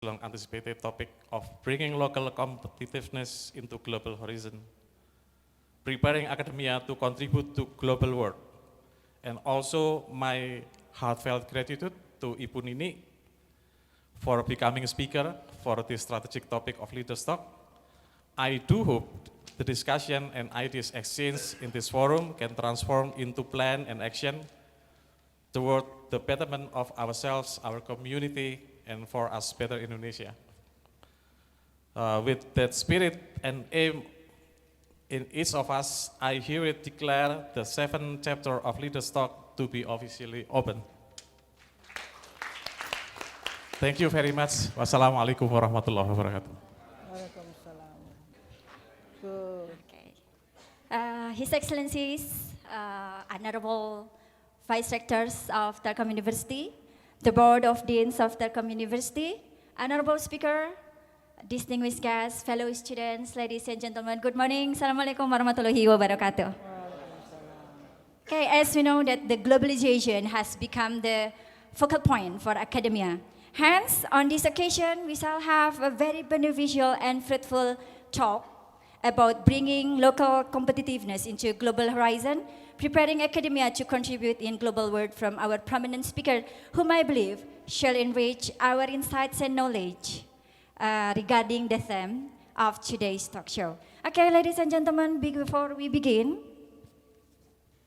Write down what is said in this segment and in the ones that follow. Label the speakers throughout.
Speaker 1: long anticipated topic of bringing local competitiveness into global horizon, preparing academia to contribute to global work, and also my heartfelt gratitude to Ibu Nini for becoming speaker for this strategic topic of Leaders Talk. I do hope the discussion and ideas exchanged in this forum can transform into plan and action toward the betterment of ourselves, our community, and for us better Indonesia. With that spirit and aim in each of us, I hereby declare the 7th chapter of Leaders Talk to be officially open. Thank you very much. Wassalamualaikum warahmatullahi wabarakatuh.
Speaker 2: Waalaikumsalam. Good.
Speaker 3: Okay. His Excellencies, Honorable Vice Rectors of Telkom University, the Board of Deans of Telkom University, Honorable Speaker, distinguished guests, fellow students, ladies and gentlemen, good morning. Assalamualaikum warahmatullahi wabarakatuh. Okay, as we know that the globalization has become the focal point for academia. Hence, on this occasion, we shall have a very beneficial and fruitful talk about bringing local competitiveness into global horizon, preparing academia to contribute in global world from our prominent speaker, whom I believe shall enrich our insights and knowledge regarding the theme of today's talk show. Okay, ladies and gentlemen, before we begin,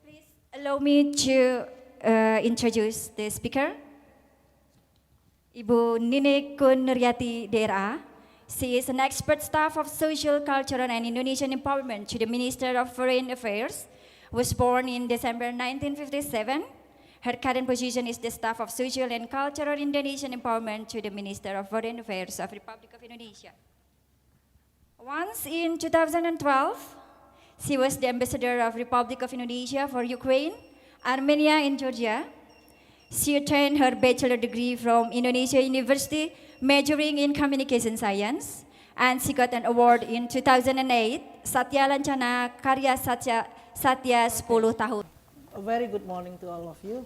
Speaker 3: please allow me to introduce the speaker. Ibu Nini Kun Nuryati DRA. She is an expert staff of social, cultural, and Indonesian empowerment to the Minister of Foreign Affairs. Was born in December 1957. Her current position is the staff of social and cultural Indonesian empowerment to the Minister of Foreign Affairs of Republic of Indonesia. Once in 2012, she was the ambassador of Republic of Indonesia for Ukraine, Armenia, and Georgia. She attained her bachelor degree from Indonesia University, majoring in communication science, and she got an award in 2008, Satya Lancana Karya Satya 10 tahun.
Speaker 2: A very good morning to all of you.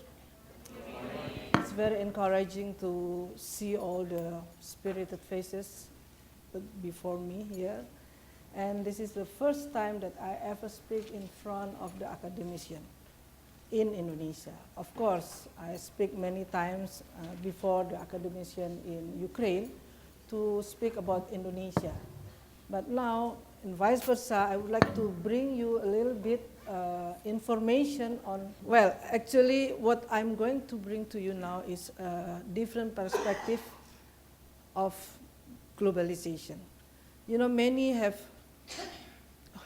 Speaker 2: It's very encouraging to see all the spirited faces before me here. And this is the first time that I ever speak in front of the academician in Indonesia. Of course, I speak many times before the academician in Ukraine to speak about Indonesia. But now, and vice versa, I would like to bring you a little bit information on, well, actually what I'm going to bring to you now is a different perspective of globalization. You know, many have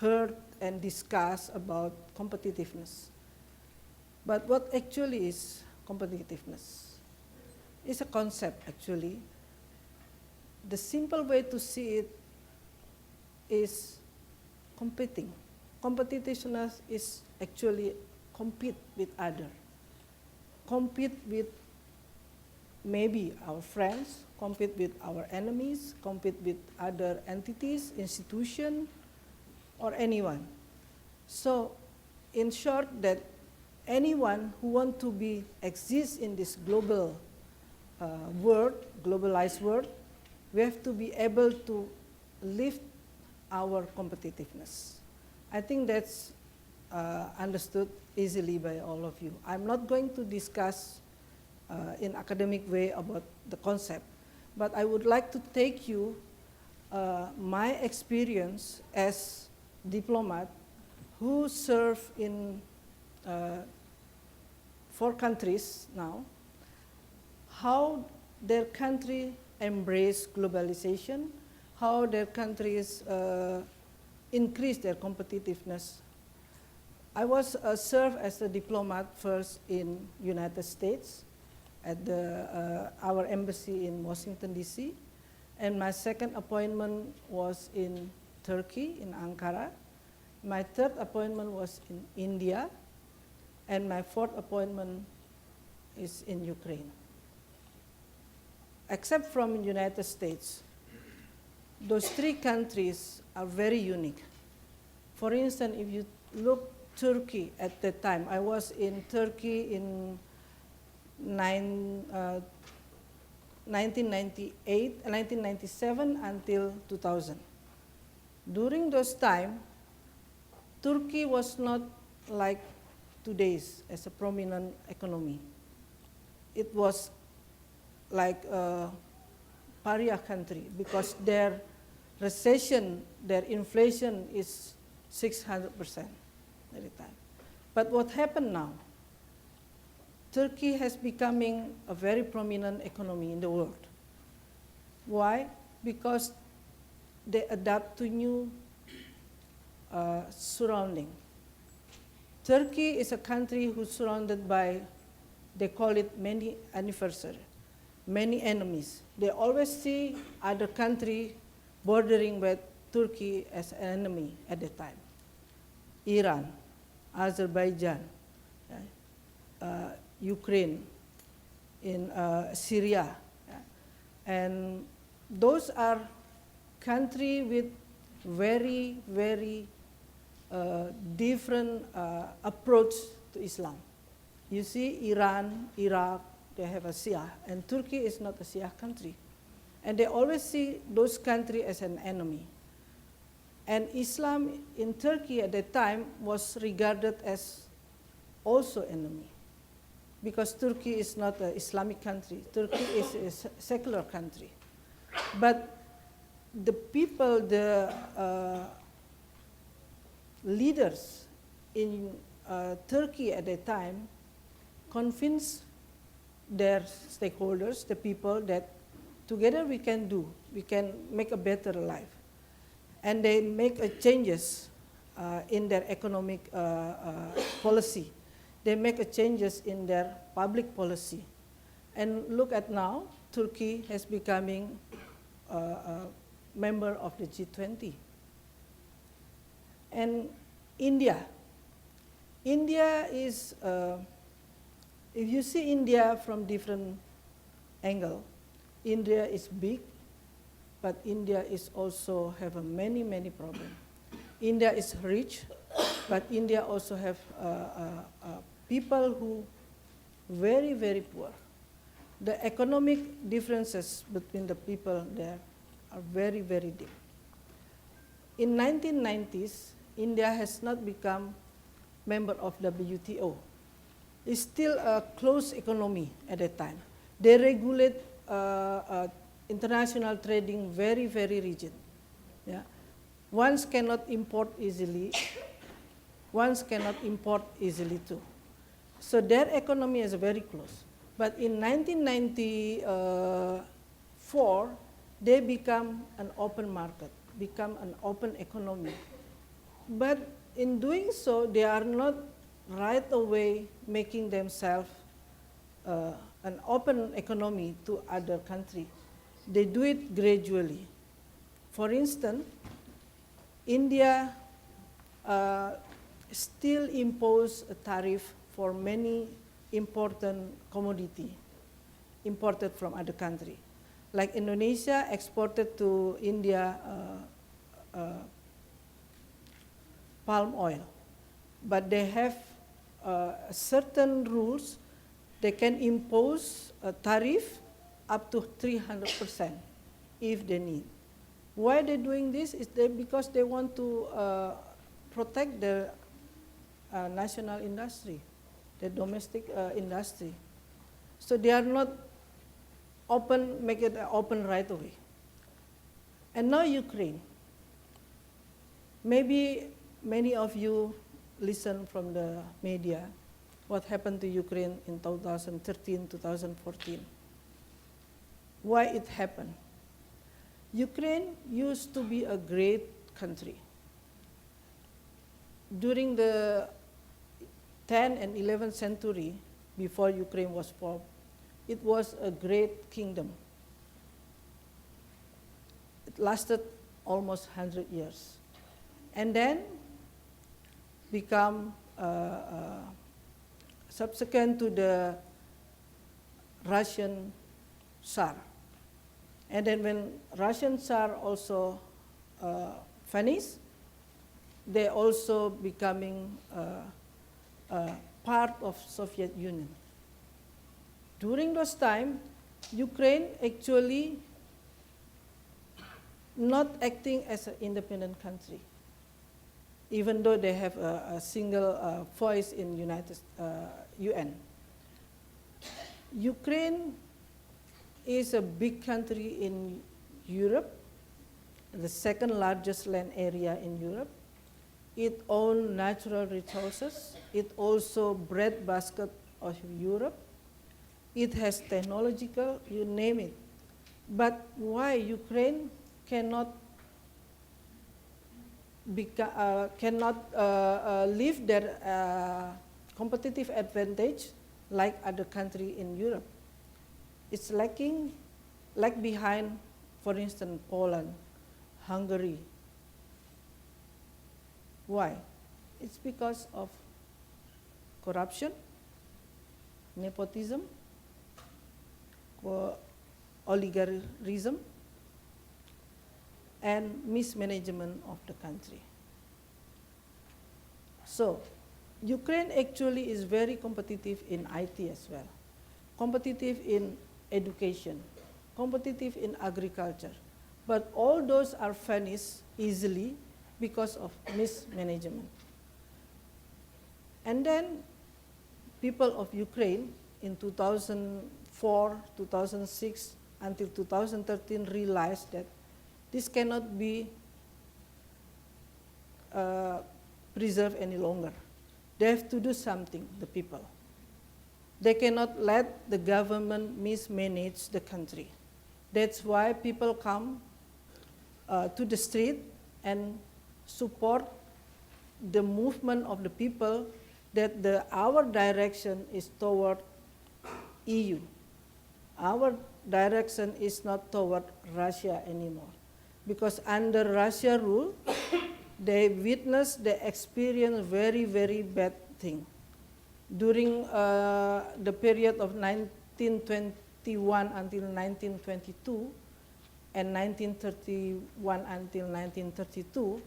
Speaker 2: heard and discussed about competitiveness. But what actually is competitiveness? It's a concept actually. The simple way to see it is competing. Competitiveness is actually compete with other. Compete with maybe our friends, compete with our enemies, compete with other entities, institutions, or anyone. So, in short, that anyone who want to exist in this global world, globalized world, we have to be able to lift our competitiveness. I think that's understood easily by all of you. I'm not going to discuss in academic way about the concept, but I would like to take you my experience as diplomat who serve in 4 countries now, how their country embrace globalization, how their countries increase their competitiveness. I was served as a diplomat first in United States at our embassy in Washington DC, and my second appointment was in Turkey, in Ankara. My third appointment was in India, and my fourth appointment is in Ukraine. Except from United States, those 3 countries are very unique. For instance, if you look Turkey at that time, I was in Turkey in 1997 until 2000. During those time, Turkey was not like today's as a prominent economy. It was like a pariah country because their recession, their inflation is 600% at the time. But what happened now? Turkey has becoming a very prominent economy in the world. Why? Because they adapt to new surrounding. Turkey is a country who's surrounded by, they call it many adversaries, many enemies. They always see other country bordering with Turkey as an enemy at the time. Iran, Azerbaijan, Ukraine, in Syria. And those are countries with very, very different approach to Islam. You see Iran, Iraq, they have a Shia, and Turkey is not a Shia country. And they always see those countries as an enemy. And Islam in Turkey at that time was regarded as also enemy. Because Turkey is not an Islamic country. Turkey is a secular country. But the people, the leaders in Turkey at that time convinced their stakeholders, the people, that together we can make a better life. And they make changes in their economic policy. They make changes in their public policy. And look at now, Turkey has becoming a member of the G20. And India is, if you see India from different angle, India is big, but India is also have many, many problems. India is rich, but India also have people who very, very poor. The economic differences between the people there are very, very deep. In 1990s, India has not become member of WTO. It's still a closed economy at that time. They regulate international trading very, very rigid. Yeah. Ones cannot import easily. Ones cannot import easily too. So their economy is very close. But in 1994, they become an open market, become an open economy. But in doing so, they are not right away making themselves an open economy to other countries. They do it gradually. For instance, India still impose a tariff for many important commodity imported from other country. Like Indonesia exported to India palm oil, but they have certain rules. They can impose a tariff up to 300% if they need. Why they're doing this is because they want to protect their national industry, the domestic industry. So they are not open, make it open right away. And now Ukraine. Maybe many of you listen from the media what happened to Ukraine in 2013, 2014. Why it happened? Ukraine used to be a great country. During the 10th and 11th century, before Ukraine was formed, it was a great kingdom. It lasted almost 100 years. And then become subsequent to the Russian Tsar. And then when Russian Tsar also finished, they also becoming part of Soviet Union. During those time, Ukraine actually not acting as an independent country, even though they have a single voice in UN. Ukraine is a big country in Europe, the second largest land area in Europe. It owns natural resources. It also breadbasket of Europe. It has technological, you name it. But why Ukraine cannot leave their competitive advantage like other countries in Europe? It's lacking, lag behind, for instance, Poland, Hungary. Why? It's because of corruption, nepotism, oligarchism, and mismanagement of the country. So, Ukraine actually is very competitive in IT as well, competitive in education, competitive in agriculture, but all those are vanished easily because of mismanagement. And then people of Ukraine in 2004, 2006, until 2013 realized that this cannot be preserved any longer. They have to do something, the people. They cannot let the government mismanage the country. That's why people come to the street and support the movement of the people that our direction is toward EU. Our direction is not toward Russia anymore. Because under Russia rule, they experience very, very bad thing. During the period of 1921 until 1922, and 1931 until 1932,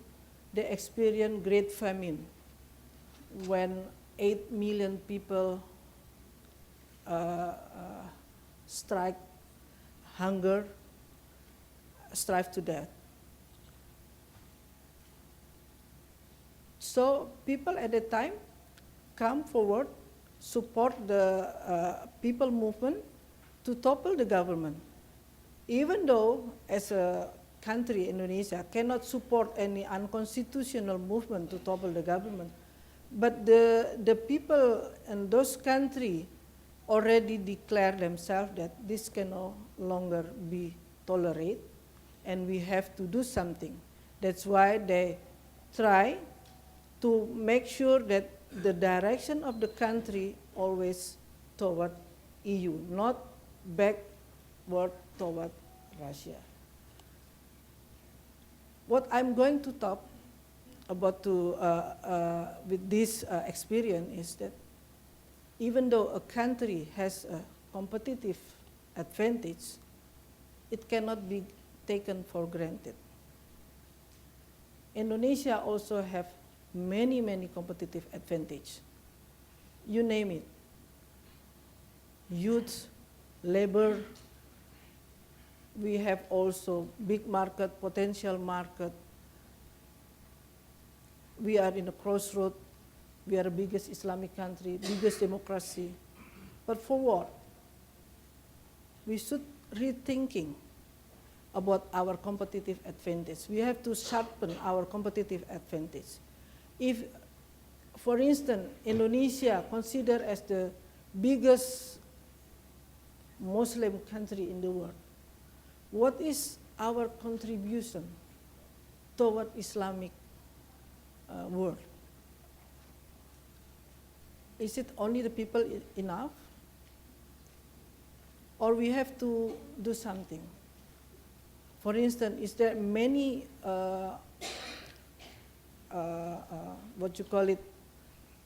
Speaker 2: they experienced great famine when 8 million people strike hunger, strive to death. So people at that time come forward, support the people movement to topple the government. Even though as a country, Indonesia, cannot support any unconstitutional movement to topple the government, but the people in those countries already declare themselves that this can no longer be tolerated and we have to do something. That's why they try to make sure that the direction of the country always toward EU, not backward toward Russia. What I'm going to talk about with this experience is that even though a country has a competitive advantage, it cannot be taken for granted. Indonesia also have many, many competitive advantage. You name it. Youth, labor. We have also big market, potential market. We are in a crossroad. We are the biggest Islamic country, biggest democracy. But for what? We should rethinking about our competitive advantage. We have to sharpen our competitive advantage. If, for instance, Indonesia considered as the biggest Muslim country in the world, what is our contribution toward Islamic world? Is it only the people enough? Or we have to do something? For instance, is there many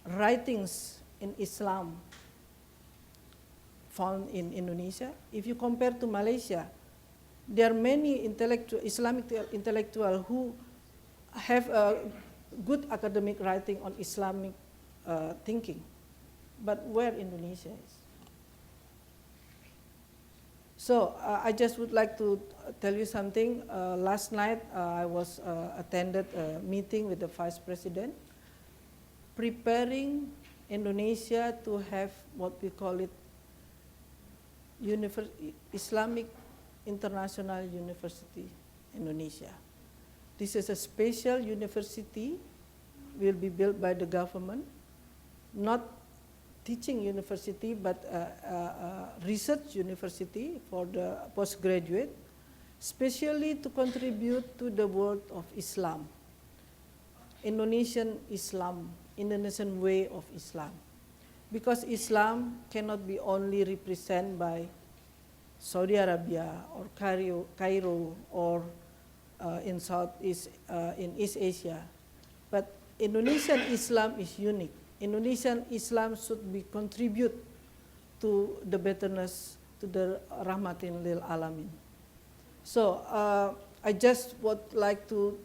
Speaker 2: writings in Islam found in Indonesia? If you compare to Malaysia, there are many Islamic intellectuals who have a good academic writing on Islamic thinking, but where Indonesia is. So I just would like to tell you something. Last night I was attended a meeting with the Vice President, preparing Indonesia to have what we call it Islamic International University Indonesia. This is a special university, will be built by the government, not teaching university, but a research university for the postgraduate, especially to contribute to the world of Islam, Indonesian Islam, Indonesian way of Islam. Because Islam cannot be only represented by Saudi Arabia or Cairo or in East Asia, but Indonesian Islam is unique. Indonesian Islam should be contribute to the betterness, to the rahmatin lil alamin. So I just would like to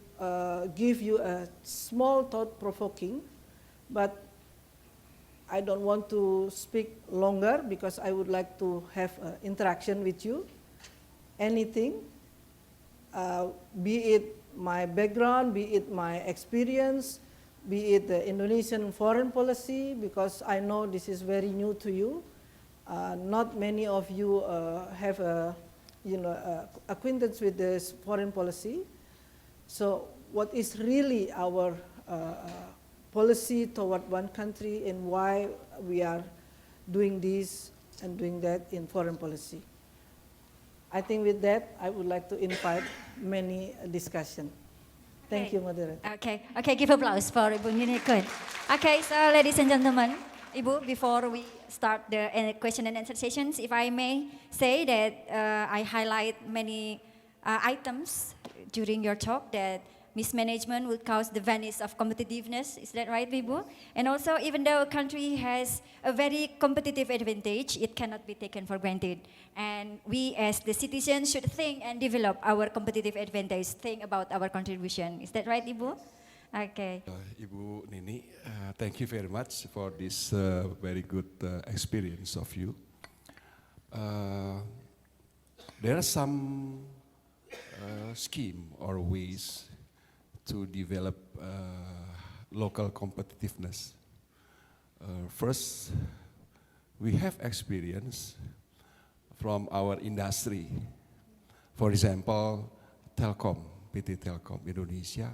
Speaker 2: give you a small thought-provoking, but I don't want to speak longer because I would like to have interaction with you. Anything, be it my background, be it my experience, be it the Indonesian foreign policy, because I know this is very new to you. Not many of you have acquaintance with this foreign policy. So what is really our policy toward one country and why we are doing this and doing that in foreign policy. I think with that, I would like to invite many discussion. Thank you, Moderator.
Speaker 3: Okay, give applause for Ibu Nini Kun. Okay, so ladies and gentlemen, Ibu, before we start the question and answer sessions, if I may say that I highlight many items during your talk that mismanagement will cause the vanish of competitiveness. Is that right, Ibu? And also, even though a country has a very competitive advantage, it cannot be taken for granted. And we as the citizens should think and develop our competitive advantage, think about our contribution. Is that right, Ibu? Okay.
Speaker 4: Ibu Nini, thank you very much for this very good experience of you. There are some scheme or ways to develop local competitiveness. First, we have experience from our industry. For example, Telkom, PT Telkom Indonesia,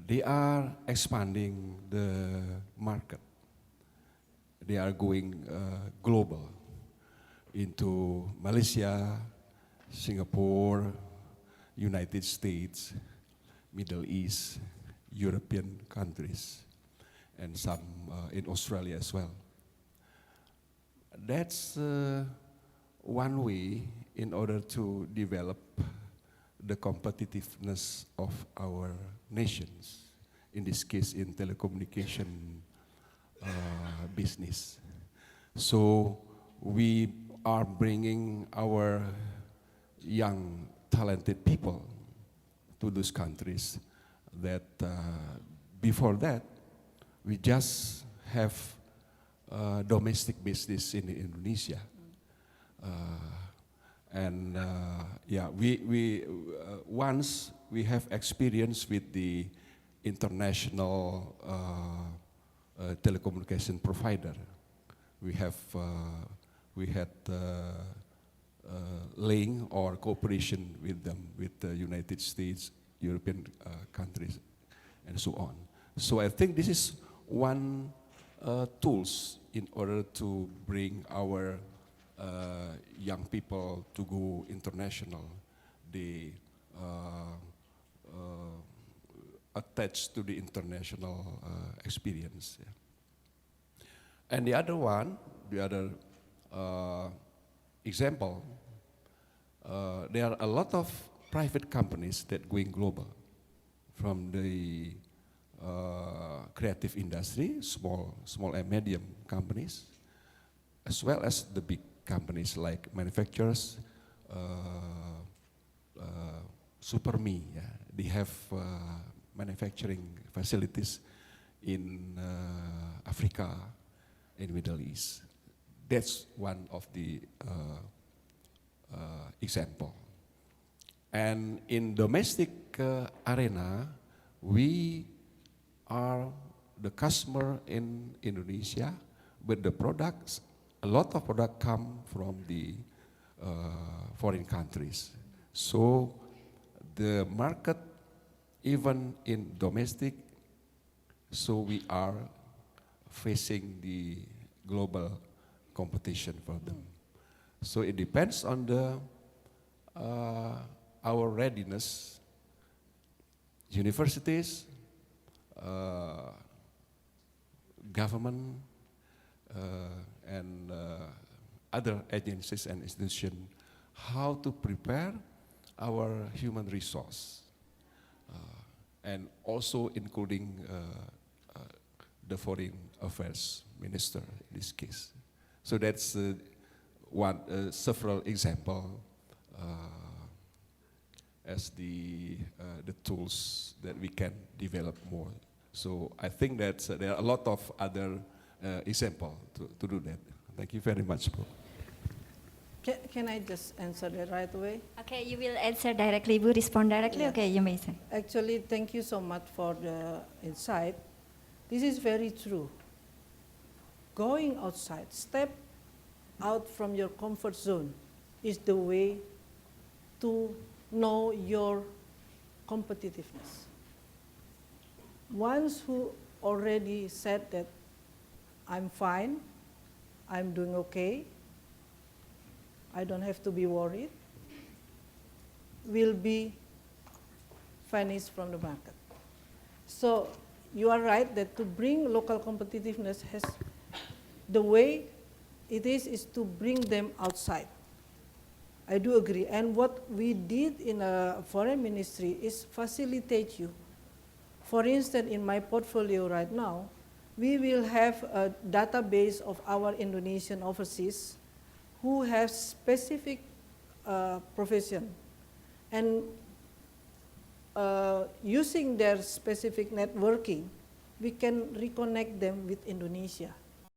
Speaker 4: they are expanding the market. They are going global into Malaysia, Singapore, United States, Middle East, European countries, and some in Australia as well. That's one way in order to develop the competitiveness of our nations, in this case in telecommunication business. So we are bringing our young talented people to those countries that before that we just have domestic business in Indonesia. We once we have experience with the international telecommunication provider. We had link or cooperation with them, with the United States, European countries, and so on. So I think this is one tools in order to bring our young people to go international. They attached to the international experience. Yeah. And the other one, the other example, there are a lot of private companies that going global, from the creative industry, small and medium companies, as well as the big companies like manufacturers, Superme. Yeah, they have manufacturing facilities in Africa and Middle East. that's one of the example. And in domestic arena, we are the customer in Indonesia, but the products, a lot of products come from the foreign countries. So the market, even in domestic, so we are facing the global competition for them. So it depends on the our readiness. Universities, government, and other agencies and institutions, how to prepare our human resource, and also including the foreign affairs minister in this case. So that's several example as the tools that we can develop more. So I think that there are a lot of other example to do that. Thank you very much, Bro.
Speaker 2: Can I just answer that right away?
Speaker 3: Okay, you will answer directly, Ibu, respond directly?
Speaker 2: Yeah.
Speaker 3: Okay, you may say.
Speaker 2: Actually, thank you so much for the insight. This is very true. Going outside, step out from your comfort zone is the way to know your competitiveness. Once who already said that I'm fine, I'm doing okay, I don't have to be worried, will be vanished from the market. So you are right that to bring local competitiveness has, the way it is to bring them outside. I do agree. And what we did in a foreign ministry is facilitate you. For instance, in my portfolio right now, we will have a database of our Indonesian overseas who have specific profession. And using their specific networking, we can reconnect them with Indonesia.